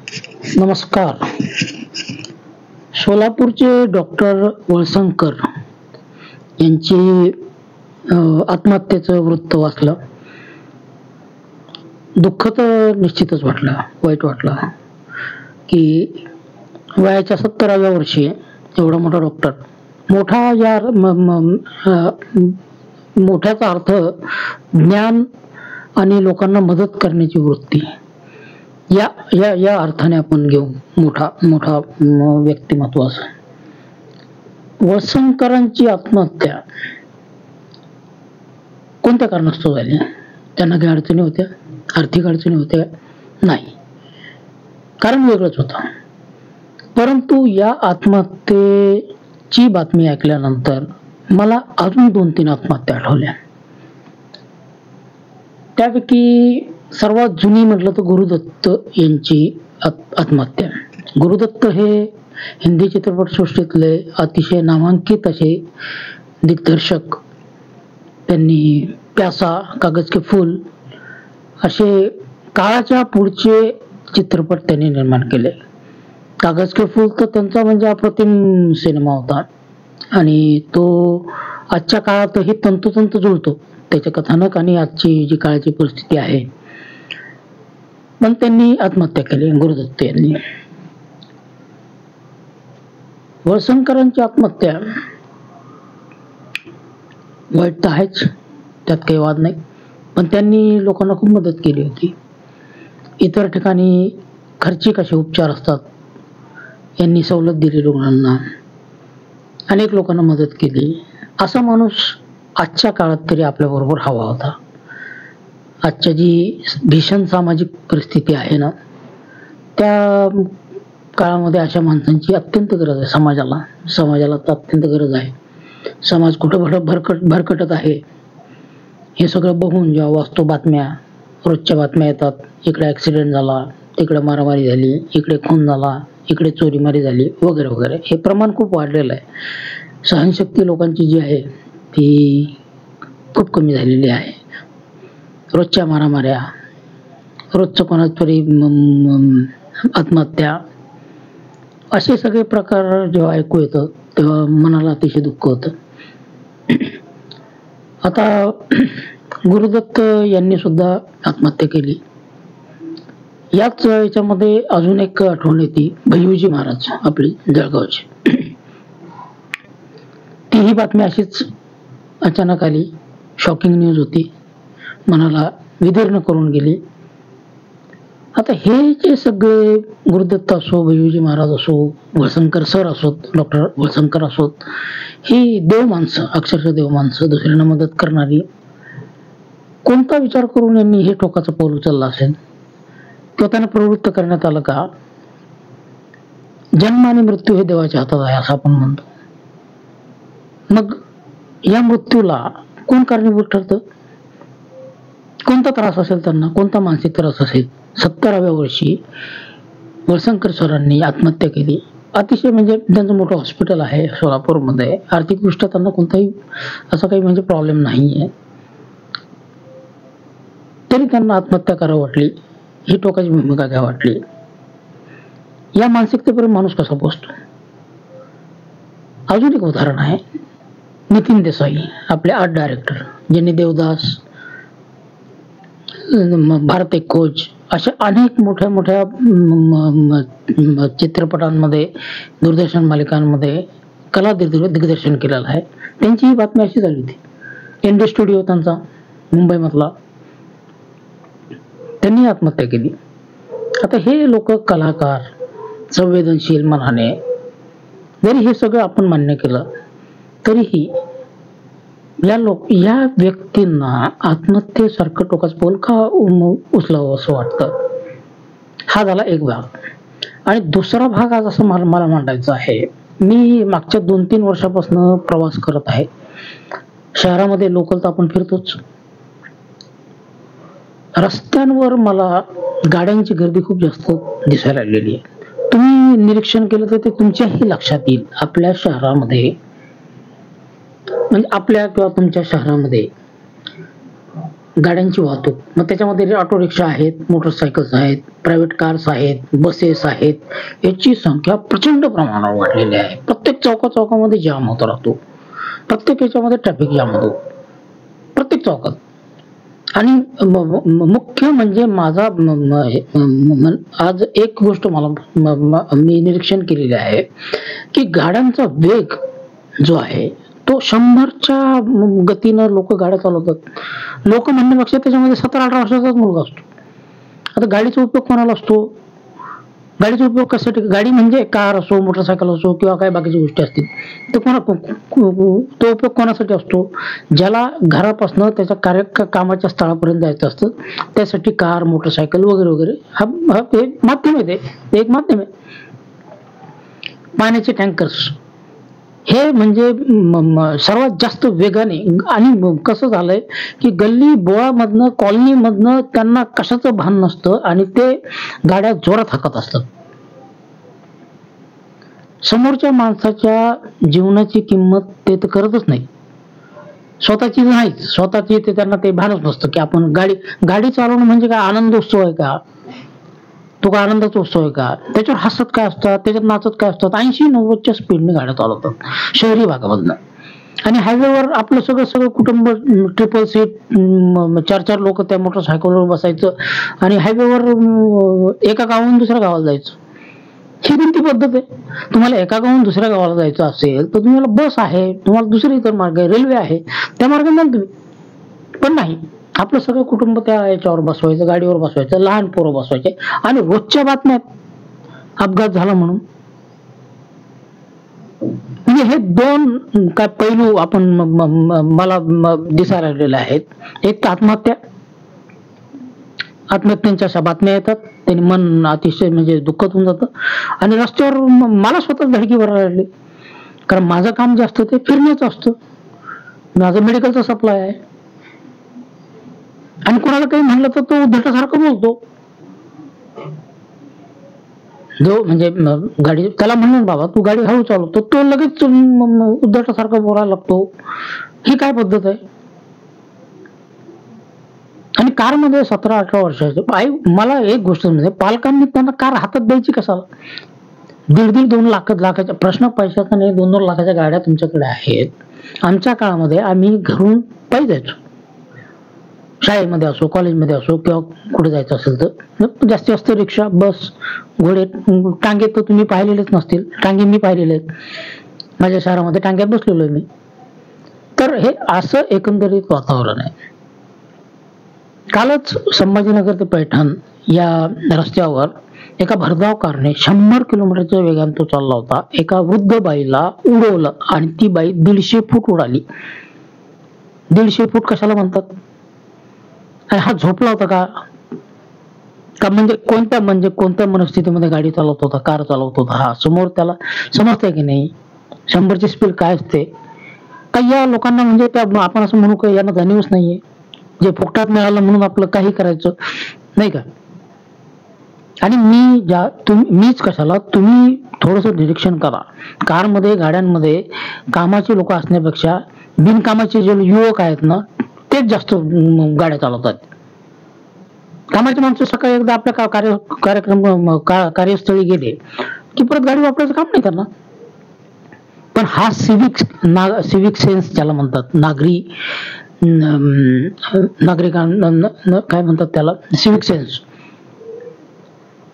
नमस्कार. सोलापूरचे डॉक्टर वळसंकर यांची आत्महत्येचं वृत्त वाचलं. दुःख तर निश्चितच वाटलं, वाईट वाटलं की वयाच्या 70व्या वर्षी एवढा मोठा डॉक्टर, मोठा या मोठ्याचा अर्थ ज्ञान आणि लोकांना मदत करण्याची वृत्ती, या या या अर्थाने आपण घेऊ मोठा मोठा व्यक्तिमत्व असं. वळसंकरांची आत्महत्या कोणत्या कारणास्तव झाली? त्यांना काही अडचणी होत्या? आर्थिक अडचणी होत्या? नाही, कारण वेगळंच होतं. परंतु या आत्महत्येची बातमी ऐकल्यानंतर मला अजून 2-3 आत्महत्या आठवल्या. त्यापैकी सर्वात जुनी म्हटलं तर गुरुदत्त यांची आत्महत्या. गुरुदत्त हे हिंदी चित्रपटसृष्टीतले अतिशय नामांकित असे दिग्दर्शक. त्यांनी प्यासा, कागज के फूल असे काळाच्या पुढचे चित्रपट त्यांनी निर्माण केले. कागज के फूल तर त्यांचा म्हणजे अप्रतिम सिनेमा होता आणि तो आजच्या काळातही तंतोतंत जुळतो, त्याचे कथानक आणि आजची जी काळाची परिस्थिती आहे. पण त्यांनी आत्महत्या केली, गुरुदत्त यांनी. वळसंकरांची आत्महत्या वाईट तर आहेच, त्यात काही वाद नाही, पण त्यांनी लोकांना खूप मदत केली होती. इतर ठिकाणी खर्चिक असे उपचार असतात, यांनी सवलत दिली रुग्णांना, अनेक लोकांना मदत केली. असा माणूस आजच्या काळात तरी आपल्याबरोबर हवा होता. आजच्या जी भीषण सामाजिक परिस्थिती आहे ना, त्या काळामध्ये अशा माणसांची अत्यंत गरज आहे. समाजाला तर अत्यंत गरज आहे. समाज कुठं भरकटत आहे हे सगळं बघून जेव्हा वाचतो बातम्या, रोजच्या बातम्या येतात, इकडे ॲक्सिडेंट झाला, तिकडे मारामारी झाली, इकडे खून झाला, इकडे चोरीमारी झाली वगैरे वगैरे, हे प्रमाण खूप वाढलेलं आहे. सहनशक्ती लोकांची जी आहे ती खूप कमी झालेली आहे. रोजच्या मारामाऱ्या, रोजचं कोणाच तरी आत्महत्या, असे सगळे प्रकार जेव्हा ऐकू येतं तेव्हा मनाला अतिशय दुःख होतं. आता गुरुदत्त यांनी सुद्धा आत्महत्या केली. याच याच्यामध्ये अजून एक आठवण येते, भैयूजी महाराज आपली जळगावची. तीही बातमी अशीच अचानक आली, शॉकिंग न्यूज होती, मनाला विदीर्ण करून गेली. आता हे जे सगळे गुरुदत्त असो, भैयूजी महाराज असो, वळसंकर सर असोत, डॉक्टर वळसंकर असोत, ही देव माणसं, अक्षरशः देव माणसं, दुसऱ्यांना मदत करणारी. कोणता विचार करून यांनी हे टोकाचं पाऊल उचललं असेल? किंवा त्यांना प्रवृत्त करण्यात आलं का? जन्म आणि मृत्यू हे देवाच्या हातात आहे असं आपण म्हणतो. मग या मृत्यूला कोण कारणीभूत ठरतं? कोणता त्रास असेल त्यांना, कोणता मानसिक त्रास असेल? 70व्या वर्षी वळसंकर सरांनी आत्महत्या केली. अतिशय म्हणजे त्यांचं मोठं हॉस्पिटल आहे सोलापूरमध्ये, आर्थिकदृष्ट्या त्यांना कोणताही असा काही म्हणजे प्रॉब्लेम नाही आहे, तरी त्यांना आत्महत्या करावं वाटली, ही टोकाची भूमिका घ्यावी वाटली. या मानसिकतेपर्यंत माणूस कसा पोहोचतो? अजून एक उदाहरण आहे, नितीन देसाई, आपले आर्ट डायरेक्टर, ज्यांनी देवदास, भारत एक खोज अशा अनेक मोठ्या मोठ्या चित्रपटांमध्ये, दूरदर्शन मालिकांमध्ये कला दिग्दर्शन केलेलं आहे. त्यांची ही बातमी अशी झाली होती. एनडी स्टुडिओ त्यांचा मुंबईमधला, त्यांनी आत्महत्या केली. आता हे लोक कलाकार, संवेदनशील मनाने, जरी हे सगळं आपण मान्य केलं तरीही या व्यक्तींना आत्महत्येसारखं टोकाचं पाऊल का उचलावं असं वाटतं? हा झाला एक भाग. आणि दुसरा भाग आज असं मला मांडायचा आहे. मी मागच्या 2-3 वर्षापासून प्रवास करत आहे. शहरामध्ये लोकल तर आपण फिरतोच. रस्त्यांवर मला गाड्यांची गर्दी खूप जास्त दिसायला लागलेली आहे. तुम्ही निरीक्षण केलं तर ते तुमच्याही लक्षात येईल. आपल्या शहरामध्ये, म्हणजे आपल्या किंवा तुमच्या शहरामध्ये गाड्यांची वाहतूक, मग त्याच्यामध्ये ऑटो रिक्षा आहेत, मोटरसायकल्स आहेत, प्रायव्हेट कार्स आहेत, बसेस आहेत, याची संख्या प्रचंड प्रमाणावर वाढलेली आहे. प्रत्येक चौकामध्ये जाम होत राहतो, प्रत्येक याच्यामध्ये ट्रॅफिक जाम होतो, प्रत्येक चौकात. आणि मुख्य म्हणजे माझा आज एक गोष्ट मला मी निरीक्षण केलेली आहे की गाड्यांचा वेग जो आहे तो 100च्या गतीनं लोक गाड्या चालवतात. लोक म्हणण्यापेक्षा त्याच्यामध्ये 17-18 वर्षाचाच मुलगा असतो. आता गाडीचा उपयोग कोणाला असतो? गाडीचा उपयोग कशासाठी? गाडी म्हणजे कार असो, मोटरसायकल असो किंवा काही बाकीच्या गोष्टी असतील, तर तो उपयोग कोणासाठी असतो? ज्याला घरापासून त्याच्या कामाच्या स्थळापर्यंत जायचं असतं, त्यासाठी कार, मोटरसायकल वगैरे वगैरे हा माध्यम आहे. ते एक माध्यम आहे. पाण्याचे टँकर्स हे म्हणजे सर्वात जास्त वेगाने, आणि कसं झालंय की गल्ली बोळामधनं, कॉलनीमधनं त्यांना कशाचं भान नसतं आणि ते गाड्या जोरात हाकत असतात. समोरच्या माणसाच्या जीवनाची किंमत ते तर करतच नाही, स्वतःची नाहीच. स्वतःची ते त्यांना ते भानच नसतं की आपण गाडी चालवणं म्हणजे काय आनंदोत्सव आहे का? तो का आनंदाचा उत्सव आहे का? त्याच्यावर हसत काय असतात, त्याच्यात नाचत काय असतात? 80-90च्या स्पीडने गाड्या चालवतात शहरी भागामधनं. आणि हायवेवर आपलं सगळं कुटुंब, ट्रिपल सीट, 4-4 लोक त्या मोटरसायकलवर बसायचं आणि हायवेवर एका गावाहून दुसऱ्या गावाला जायचं. ही कोणती पद्धत आहे? तुम्हाला एका गावाहून दुसऱ्या गावाला जायचं असेल तर तुम्हाला बस आहे, तुम्हाला दुसरे इतर मार्ग आहे, रेल्वे आहे, त्या मार्गाने जाल तुम्ही. पण नाही, आपलं सगळं कुटुंब त्या याच्यावर बसवायचं, गाडीवर बसवायचं, लहान पोरं बसवायचे आणि रोजच्या बातम्यात अपघात झाला म्हणून. म्हणजे हे दोन काय पैलू आपण मला दिसायला लागलेले आहेत. एक तर आत्महत्यांच्या अशा बातम्या येतात, त्यांनी मन अतिशय म्हणजे दुःखद होऊन जातं. आणि रस्त्यावर मला स्वतःच धडकी भरायला लागली, कारण माझं काम जे असतं ते फिरण्याचं असतं, माझं मेडिकलचा सप्लाय आहे. आणि कोणाला काही म्हणलं तर तो उद्धटासारखं बोलतो. जो म्हणजे गाडी, त्याला म्हणलं बाबा तू गाडी हळू चालवतो, तो लगेच उद्धटासारखं बोलायला लागतो. ही काय पद्धत आहे? आणि कारमध्ये 17-18 वर्षाचे मला एक गोष्ट म्हणजे, पालकांनी त्यांना कार हातात द्यायची कशाला? 1.5-2 लाखाच्या प्रश्न पैशाचा नाही, 2-2 लाखाच्या गाड्या तुमच्याकडे आहेत. आमच्या काळामध्ये आम्ही घरून पायी जायचो, शाळेमध्ये असो, कॉलेजमध्ये असो किंवा कुठे जायचं असेल तर. जास्तीत जास्त रिक्षा, बस, घोडे, टांगे तर तुम्ही पाहिलेलेच नसतील. टांगे मी पाहिलेले आहेत, माझ्या शहरामध्ये टांग्यात बसलेलो आहे मी. तर हे असं एकंदरीत वातावरण आहे. कालच संभाजीनगर ते पैठण या रस्त्यावर एका भरधाव कारने 100 किलोमीटरच्या वेगाने तो चालला होता. एका वृद्ध बाईला उडवलं आणि ती बाई 150 फूट उडाली. 150 फूट कशाला म्हणतात? आणि हा झोपला होता का? म्हणजे कोणत्या मनस्थितीमध्ये गाडी चालवत होता, कार चालवत होता हा? समोर त्याला समजतंय की नाही 100ची स्पीड काय असते? काही या लोकांना म्हणजे त्या आपण असं म्हणू का यांना जाणीवच नाहीये, जे फुकटात मिळालं म्हणून आपलं काही करायचं नाही का? आणि मीच कशाला, तुम्ही थोडंसं निरीक्षण करा. कारमध्ये, गाड्यांमध्ये कामाचे लोक असण्यापेक्षा बिनकामाचे जे युवक आहेत ना, तेच जास्त गाड्या चालवतात. कामाचे माणसं सकाळी एकदा आपल्या कार्यस्थळी गेले की परत गाडी वापरायचं काम नाही त्यांना. पण हा सिविक सेन्स ज्याला म्हणतात, नागरिकांना काय म्हणतात त्याला, सिविक सेन्स,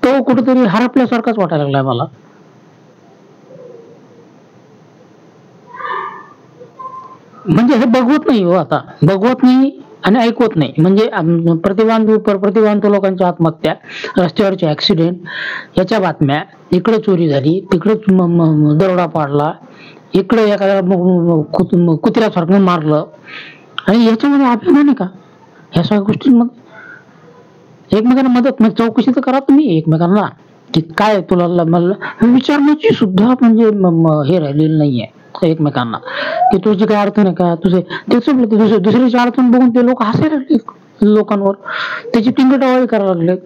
तो कुठेतरी हरपल्यासारखाच वाटायला लागलाय मला. म्हणजे हे बघवत नाही हो, आता बघवत नाही आणि ऐकवत नाही. म्हणजे प्रतिभावंत लोकांच्या आत्महत्या, रस्त्यावरचे ऍक्सिडेंट, याच्या बातम्या, इकडे चोरी झाली, तिकडे दरोडा पाडला, इकडे एखाद्या कुत्र्यासारखं मारलं, आणि याच्यामध्ये अभिमान आहे का? ह्या सगळ्या गोष्टींमध्ये एकमेकांना मदत, म्हणजे चौकशी तर करा तुम्ही एकमेकांना की काय तुला मला विचारण्याची सुद्धा म्हणजे हे राहिलेलं नाहीये एकमेकांना, की तुझी काय अडचण आहे का, दुसऱ्याची अडचण बघून ते लोक हसायला लागले लोकांवर, त्याची टिंगटावाळी करायला लागले.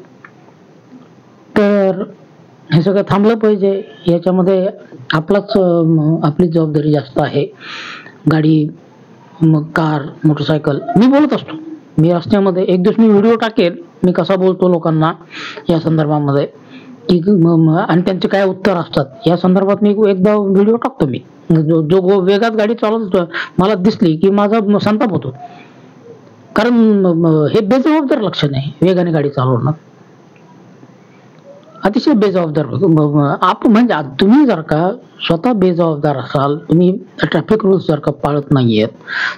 तर हे सगळं थांबलं पाहिजे. याच्यामध्ये आपली जबाबदारी जास्त आहे. गाडी, मग कार, मोटरसायकल, मी बोलत असतो मी रस्त्यामध्ये एक दिवस मी व्हिडिओ टाकेल, मी कसा बोलतो लोकांना या संदर्भामध्ये की आणि त्यांचे काय उत्तर असतात या संदर्भात मी एकदा व्हिडिओ टाकतो. मी जो वेगात गाडी चालवत मला दिसली की माझा संताप होतो, कारण हे बेजबाबदार लक्षण आहे वेगाने गाडी चालवणं, अतिशय बेजबाबदार. म्हणजे तुम्ही जर का स्वतः बेजबाबदार असाल, तुम्ही ट्रॅफिक रूल्स जर का पाळत नाहीयेत,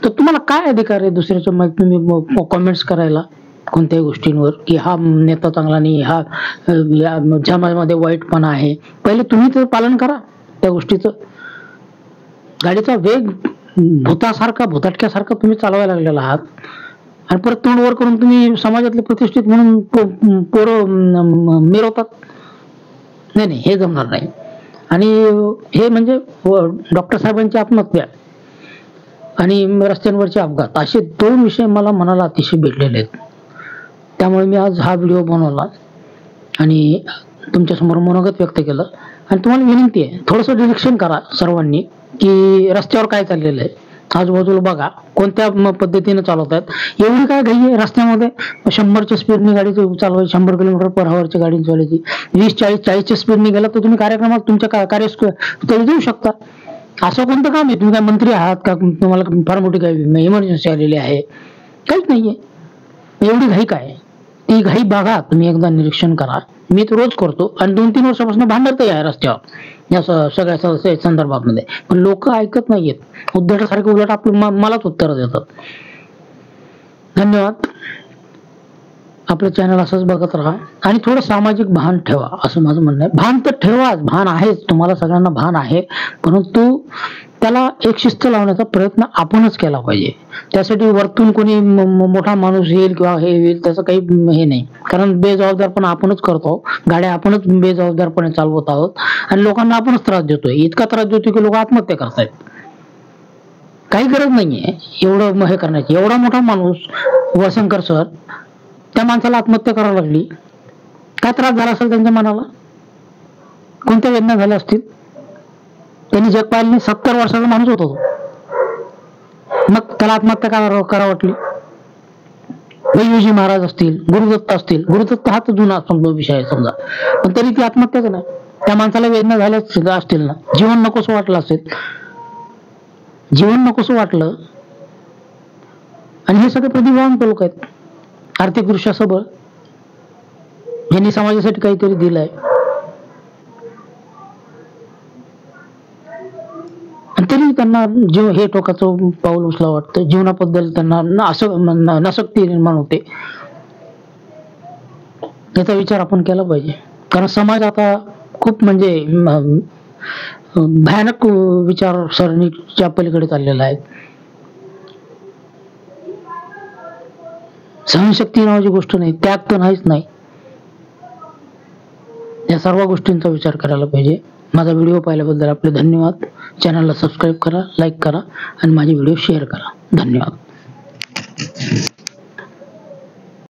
तर तुम्हाला काय अधिकार आहे दुसऱ्याच्या तुम्ही कॉमेंट्स करायला कोणत्याही गोष्टींवर की हा नेता चांगला नाही, हा ज्यामध्ये वाईटपणा आहे. पहिले तुम्ही तर पालन करा त्या गोष्टीचं. गाडीचा वेग भुताटक्यासारखा तुम्ही चालवायला लागलेला आहात आणि परत तोंड वर करून तुम्ही समाजातले प्रतिष्ठित म्हणून पोरं मिरवतात. नाही, हे जमणार नाही. आणि हे म्हणजे डॉक्टर साहेबांची आत्महत्या आणि रस्त्यांवरचे अपघात असे 2 विषय मला मनाला अतिशय भेटलेले आहेत. त्यामुळे मी आज हा व्हिडिओ बनवला आणि तुमच्यासमोर मनोगत व्यक्त केलं. आणि तुम्हाला विनंती आहे, थोडंसं निरीक्षण करा सर्वांनी की रस्त्यावर काय चाललेलं आहे, आजूबाजूला बघा कोणत्या पद्धतीने चालवत आहेत. एवढी काय घाई आहे रस्त्यामध्ये? 100च्या स्पीडने गाडी चालवायची, 100 km/h गाडी चालवायची. 20-40च्या स्पीडने गेला तर तुम्ही कार्यक्रमात तुमच्या कार्यस्थळी जाऊ शकता. असं कोणतं काम आहे? तुम्ही काय मंत्री आहात का? तुम्हाला फार मोठी काय इमर्जन्सी आलेली आहे? काहीच नाहीये. एवढी घाई काय? ती घाई बघा, तुम्ही एकदा निरीक्षण करा. मी तर रोज करतो आणि 2-3 वर्षापासून भांडतही आहे रस्त्यावर या सगळ्या संदर्भामध्ये, पण लोक ऐकत नाहीयेत. उद्धटासारखे उलट मलाच उत्तर देतात. धन्यवाद. आपलं चॅनल असंच बघत राहा आणि थोडं सामाजिक भान ठेवा असं माझं म्हणणं आहे. भान तर ठेवा, भान आहेच, तुम्हाला सगळ्यांना भान आहे, परंतु त्याला एक शिस्त लावण्याचा प्रयत्न आपणच केला पाहिजे. त्यासाठी वरतून कोणी मोठा माणूस येईल किंवा हे येईल त्याचं काही हे नाही, कारण बेजबाबदारपणा आपणच करतो. गाड्या आपणच बेजबाबदारपणे चालवत आहोत आणि लोकांना आपणच त्रास देतोय. इतका त्रास देतोय की लोक आत्महत्या करतायत. काही गरज नाहीये एवढं हे करण्याची. एवढा मोठा माणूस वळसंकर सर, त्या माणसाला आत्महत्या करावी लागली, काय त्रास झाला असेल त्यांच्या मनाला? कोणत्या वेदना झाल्या असतील? त्यांनी जग पाहिलं नाही. 70 वर्षाचा माणूस होता तो, मग त्याला आत्महत्या करा वाटली? वैयोजी महाराज असतील, गुरुदत्त असतील. गुरुदत्त हा तर जुना विषय आहे समजा, पण तरी ती आत्महत्याच नाही. त्या माणसाला वेदना झाल्या असतील ना, जीवन नकोसं वाटलं असेल, जीवन नकोसं वाटलं. आणि हे सगळे प्रतिभावंत लोक आहेत, आर्थिकदृष्ट्या सबळ, ज्यांनी समाजासाठी काहीतरी दिलंय. तरी त्यांना हे टोकाचं पाऊल उचला वाटतं. जीवनाबद्दल त्यांना नासक्ती निर्माण होते. याचा विचार आपण केला पाहिजे, कारण समाज आता खूप म्हणजे भयानक विचारसरणीच्या पलीकडे चाललेला आहे. सहनशक्ती नावाची गोष्ट नाही, त्याग तर नाहीच नाही. या सर्व गोष्टींचा विचार करायला पाहिजे. माझा व्हिडिओ पाहिल्याबद्दल आपले धन्यवाद. चॅनलला सबस्क्राईब करा, लाईक करा आणि माझे व्हिडिओ शेअर करा. धन्यवाद.